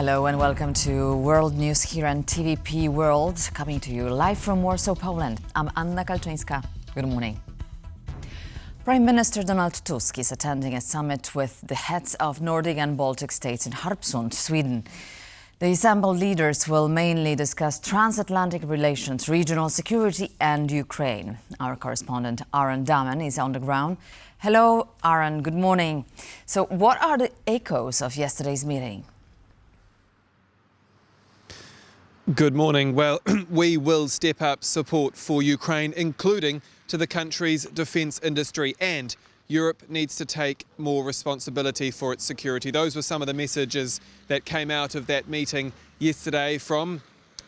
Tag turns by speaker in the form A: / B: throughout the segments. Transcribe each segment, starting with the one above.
A: Hello and welcome to World News here on TVP World, coming to you live from Warsaw, Poland. I'm Anna Kalczyńska. Good morning. Prime Minister Donald Tusk is attending a summit with the heads of Nordic and Baltic states in Harpsund, Sweden. The assembled leaders will mainly discuss transatlantic relations, regional security and Ukraine. Our correspondent Aaron Daman is on the ground. Hello, Aaron. Good morning. So what are the echoes of yesterday's meeting?
B: Good morning. Well, we will step up support for Ukraine, including to the country's defence industry, and Europe needs to take more responsibility for its security. Those were some of the messages that came out of that meeting yesterday from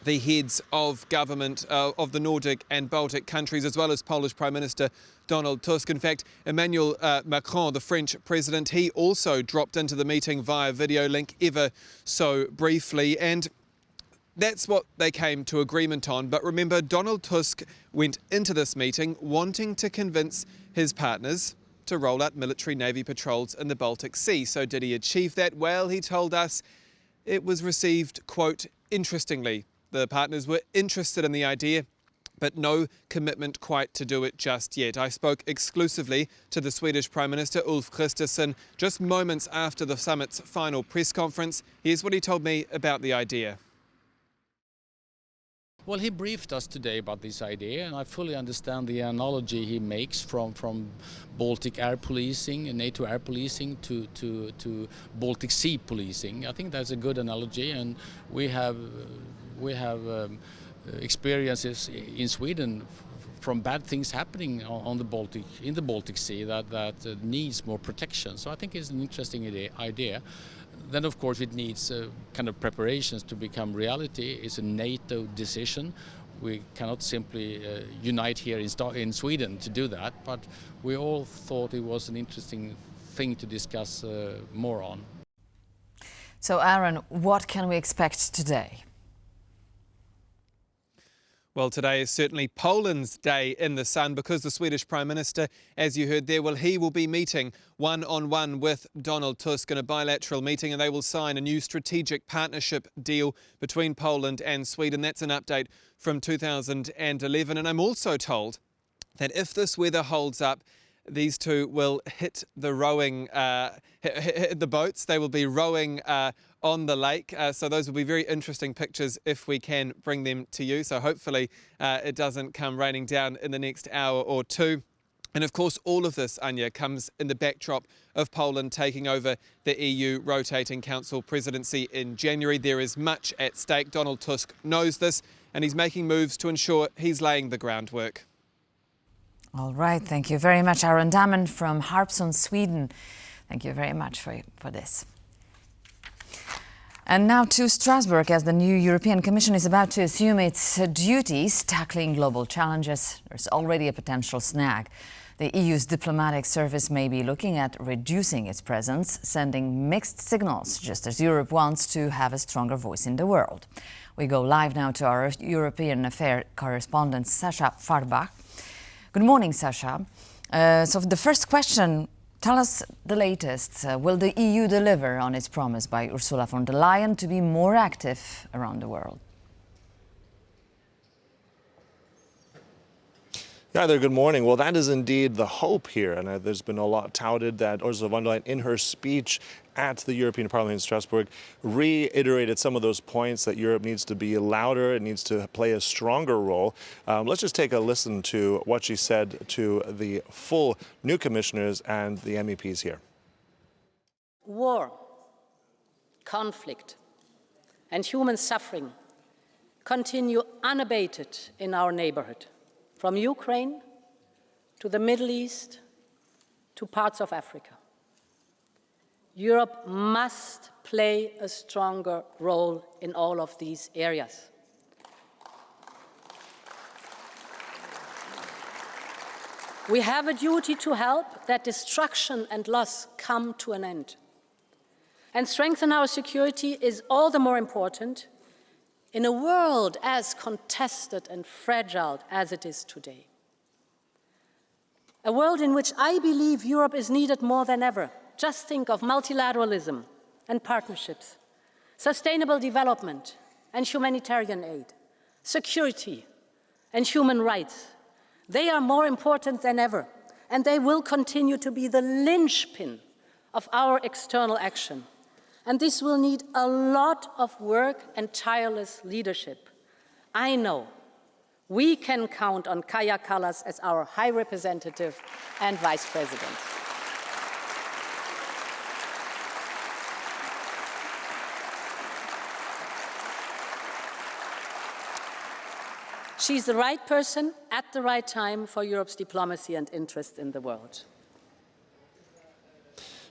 B: the heads of government of the Nordic and Baltic countries, as well as Polish Prime Minister Donald Tusk. In fact, Emmanuel Macron, the French president, he also dropped into the meeting via video link ever so briefly, and that's what they came to agreement on. But remember, Donald Tusk went into this meeting wanting to convince his partners to roll out military Navy patrols in the Baltic Sea. So did he achieve that? Well, he told us it was received, quote, interestingly. The partners were interested in the idea, but no commitment quite to do it just yet. I spoke exclusively to the Swedish Prime Minister Ulf Kristersson just moments after the summit's final press conference. Here's what he told me about the idea.
C: Well, he briefed us today about this idea, and I fully understand the analogy he makes from Baltic air policing and NATO air policing to Baltic Sea policing. I think that's a good analogy, and we have experiences in Sweden from bad things happening on the in the Baltic Sea that needs more protection. So I think it's an interesting idea. Then, of course, it needs kind of preparations to become reality. It's a NATO decision. We cannot simply unite here in Sweden to do that, but we all thought it was an interesting thing to discuss more on.
A: So, Aaron, what can we expect today?
B: Well, today is certainly Poland's day in the sun, because the Swedish Prime Minister, as you heard there, he will be meeting one-on-one with Donald Tusk in a bilateral meeting, and they will sign a new strategic partnership deal between Poland and Sweden. That's an update from 2011. And I'm also told that if this weather holds up, these two will hit the rowing, hit the boats. They will be rowing on the lake. So those will be very interesting pictures if we can bring them to you. So hopefully it doesn't come raining down in the next hour or two. And of course, all of this, Anya, comes in the backdrop of Poland taking over the EU rotating council presidency in January. There is much at stake. Donald Tusk knows this, and he's making moves to ensure he's laying the groundwork.
A: All right. Thank you very much, Aaron Daman from Harpsund, Sweden. Thank you very much for this. And now to Strasbourg, as the new European Commission is about to assume its duties tackling global challenges. There's already a potential snag. The EU's diplomatic service may be looking at reducing its presence, sending mixed signals, just as Europe wants to have a stronger voice in the world. We go live now to our European Affairs correspondent, Sasha Farbach. Good morning, Sasha. So the first question, tell us the latest. Will the EU deliver on its promise by Ursula von der Leyen to be more active around the world?
D: Yeah, there. Good morning. Well, that is indeed the hope here. And there's been a lot touted that Ursula von der Leyen, in her speech at the European Parliament in Strasbourg, reiterated some of those points that Europe needs to be louder, it needs to play a stronger role. Let's just take a listen to what she said to the full new commissioners and the MEPs here.
E: War, conflict, and human suffering continue unabated in our neighborhood, from Ukraine to the Middle East to parts of Africa. Europe must play a stronger role in all of these areas. We have a duty to help that destruction and loss come to an end. And strengthen our security is all the more important in a world as contested and fragile as it is today. A world in which I believe Europe is needed more than ever. Just think of multilateralism and partnerships, sustainable development and humanitarian aid, security and human rights. They are more important than ever, and they will continue to be the linchpin of our external action. And this will need a lot of work and tireless leadership. I know we can count on Kaja Kallas as our High Representative and Vice President. She's the right person at the right time for Europe's diplomacy and interest in the world.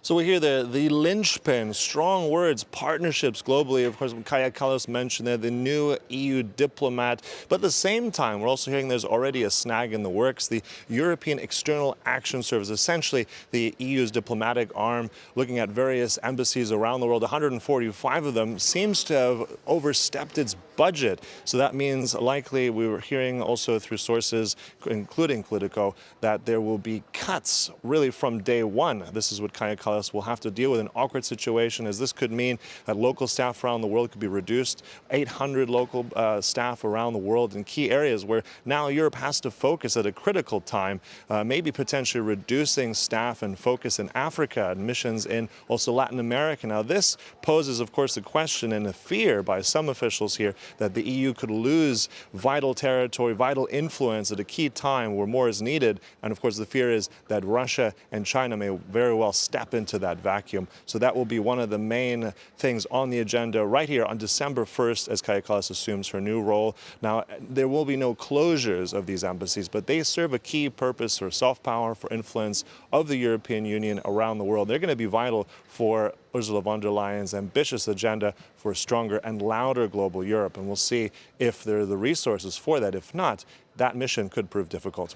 D: So we hear the linchpin, strong words, partnerships globally. Of course, Kaja Kallas mentioned there, the new EU diplomat. But at the same time, we're also hearing there's already a snag in the works. The European External Action Service, essentially the EU's diplomatic arm, looking at various embassies around the world, 145 of them, seems to have overstepped its budget. So that means likely, we were hearing also through sources, including Politico, that there will be cuts really from day one. This is what Kaja Kallas will have to deal with, an awkward situation, as this could mean that local staff around the world could be reduced. 800 local staff around the world in key areas where now Europe has to focus at a critical time, maybe potentially reducing staff and focus in Africa and missions in also Latin America. Now this poses, of course, the question and a fear by some officials here that the EU could lose vital territory, vital influence at a key time where more is needed. And of course, the fear is that Russia and China may very well step into that vacuum. So that will be one of the main things on the agenda right here on December 1st as Kaja Kallas assumes her new role. Now, there will be no closures of these embassies, but they serve a key purpose for soft power, for influence of the European Union around the world. They're going to be vital for Ursula von der Leyen's ambitious agenda for a stronger and louder global Europe. And we'll see if there are the resources for that. If not, that mission could prove difficult.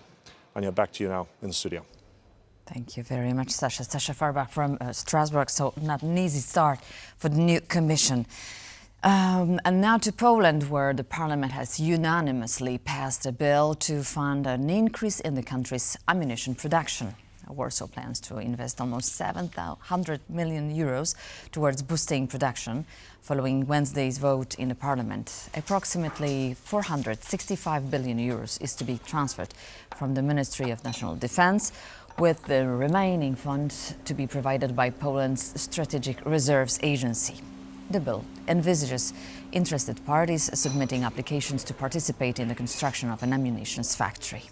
D: Anya, back to you now in the studio.
A: Thank you very much, Sasha. Sasha Farbach from Strasbourg. So not an easy start for the new commission. And now to Poland, where the parliament has unanimously passed a bill to fund an increase in the country's ammunition production. Warsaw plans to invest almost 700 million euros towards boosting production following Wednesday's vote in the parliament. Approximately 465 billion euros is to be transferred from the Ministry of National Defense, with the remaining funds to be provided by Poland's Strategic Reserves Agency. The bill envisages interested parties submitting applications to participate in the construction of an ammunition factory.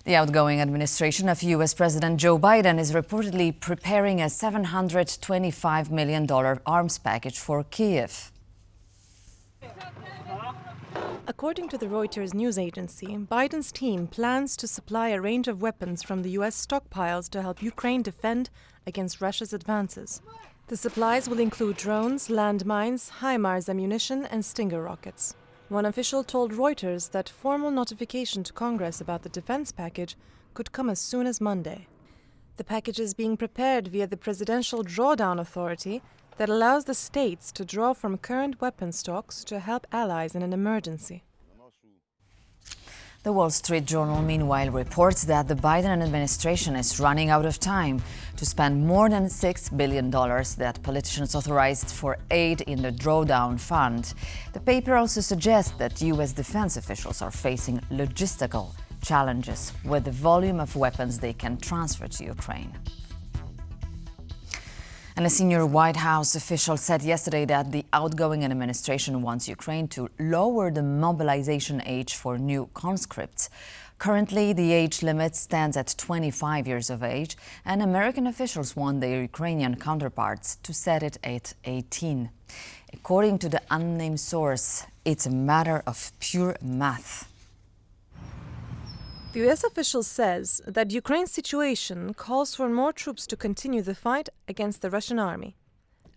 A: The outgoing administration of U.S. President Joe Biden is reportedly preparing a $725 million arms package for Kyiv.
F: According to the Reuters news agency, Biden's team plans to supply a range of weapons from the U.S. stockpiles to help Ukraine defend against Russia's advances. The supplies will include drones, landmines, HIMARS ammunition, and Stinger rockets. One official told Reuters that formal notification to Congress about the defense package could come as soon as Monday. The package is being prepared via the Presidential Drawdown Authority that allows the states to draw from current weapon stocks to help allies in an emergency.
A: The Wall Street Journal, meanwhile, reports that the Biden administration is running out of time to spend more than $6 billion that politicians authorized for aid in the drawdown fund. The paper also suggests that U.S. defense officials are facing logistical challenges with the volume of weapons they can transfer to Ukraine. And a senior White House official said yesterday that the outgoing administration wants Ukraine to lower the mobilization age for new conscripts. Currently, the age limit stands at 25 years of age, and American officials want their Ukrainian counterparts to set it at 18. According to the unnamed source, it's a matter of pure math.
F: The U.S. official says that Ukraine's situation calls for more troops to continue the fight against the Russian army.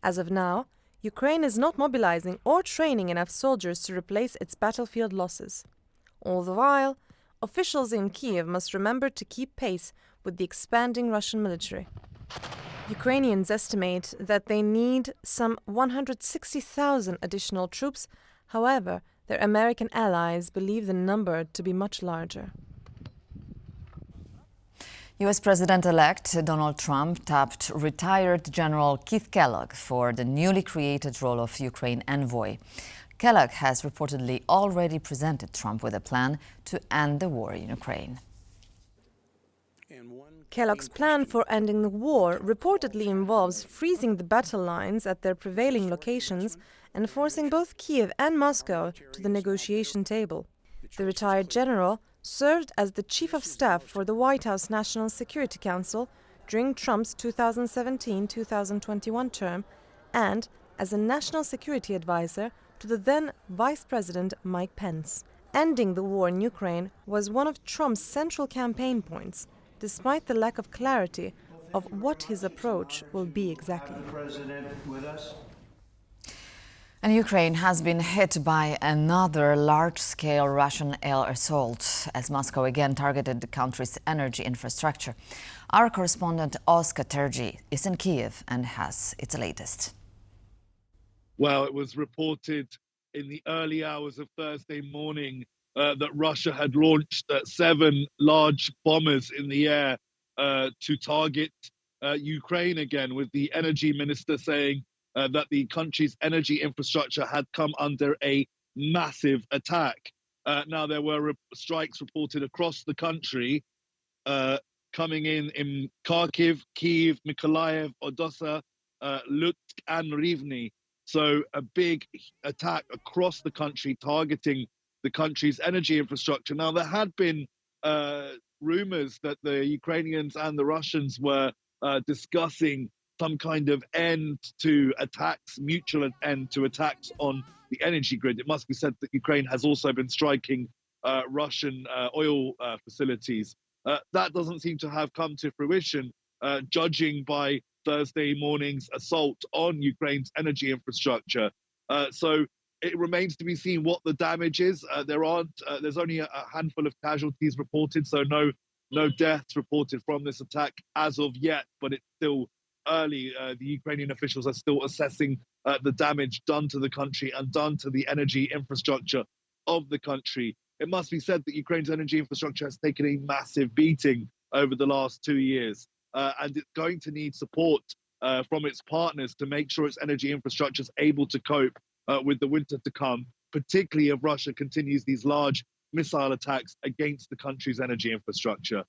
F: As of now, Ukraine is not mobilizing or training enough soldiers to replace its battlefield losses. All the while, officials in Kyiv must remember to keep pace with the expanding Russian military. Ukrainians estimate that they need some 160,000 additional troops. However, their American allies believe the number to be much larger.
A: US President-elect Donald Trump tapped retired General Kellogg for the newly created role of Ukraine envoy. Kellogg has reportedly already presented Trump with a plan to end the war in Ukraine.
F: Kellogg's plan for ending the war reportedly involves freezing the battle lines at their prevailing locations and forcing both Kyiv and Moscow to the negotiation table. The retired general served as the chief of staff for the White House National Security Council during Trump's 2017-2021 term and as a national security advisor to the then Vice President Mike Pence. Ending the war in Ukraine was one of Trump's central campaign points, despite the lack of clarity of what his approach will be exactly.
A: And Ukraine has been hit by another large-scale Russian air assault as Moscow again targeted the country's energy infrastructure. Our correspondent Oskar Terji is in Kyiv and has its latest.
G: Well, it was reported in the early hours of Thursday morning that Russia had launched 7 large bombers in the air to target Ukraine again, with the energy minister saying that the country's energy infrastructure had come under a massive attack. Now, there were strikes reported across the country, coming in Kharkiv, Kyiv, Mykolaiv, Odessa, Lutsk and Rivne. So a big attack across the country targeting the country's energy infrastructure. Now, there had been rumors that the Ukrainians and the Russians were discussing some kind of end to attacks, mutual end to attacks on the energy grid. It must be said that Ukraine has also been striking Russian oil facilities. That doesn't seem to have come to fruition, judging by Thursday morning's assault on Ukraine's energy infrastructure. So it remains to be seen what the damage is. There's only a handful of casualties reported, so no deaths reported from this attack as of yet, but it's still early. The Ukrainian officials are still assessing the damage done to the country and done to the energy infrastructure of the country. It must be said that Ukraine's energy infrastructure has taken a massive beating over the last 2 years, and it's going to need support from its partners to make sure its energy infrastructure is able to cope with the winter to come, particularly if Russia continues these large missile attacks against the country's energy infrastructure.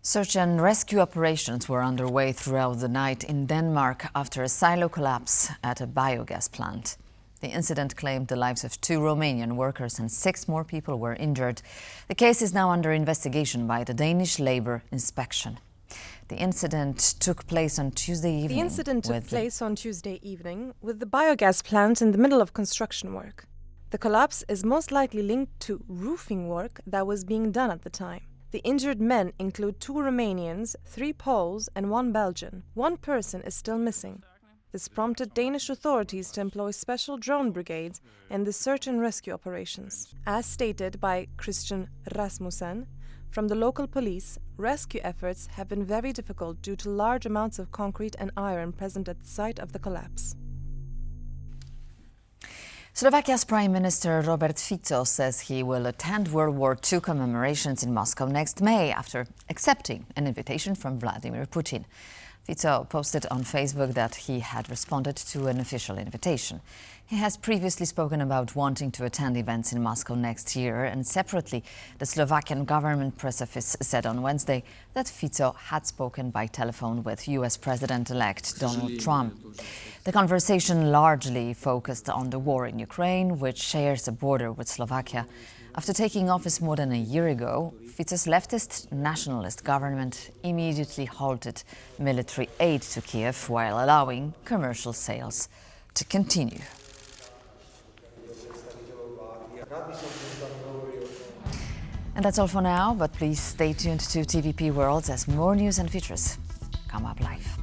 A: Search and rescue operations were underway throughout the night in Denmark after a silo collapse at a biogas plant. The incident claimed the lives of 2 Romanian workers and 6 more people were injured. The case is now under investigation by the Danish Labour Inspection. The incident took place on Tuesday evening.
F: With the biogas plant in the middle of construction work. The collapse is most likely linked to roofing work that was being done at the time. The injured men include 2 Romanians, 3 Poles and 1 Belgian. 1 person is still missing. This prompted Danish authorities to employ special drone brigades in the search and rescue operations. As stated by Christian Rasmussen, from the local police, rescue efforts have been very difficult due to large amounts of concrete and iron present at the site of the collapse.
A: Slovakia's Prime Minister Robert Fico says he will attend World War II commemorations in Moscow next May after accepting an invitation from Vladimir Putin. Fico posted on Facebook that he had responded to an official invitation. He has previously spoken about wanting to attend events in Moscow next year, and separately, the Slovakian government press office said on Wednesday that Fico had spoken by telephone with US President-elect Donald Trump. The conversation largely focused on the war in Ukraine, which shares a border with Slovakia. After taking office more than a year ago, Fico's leftist nationalist government immediately halted military aid to Kyiv while allowing commercial sales to continue. And that's all for now, but please stay tuned to TVP World as more news and features come up live.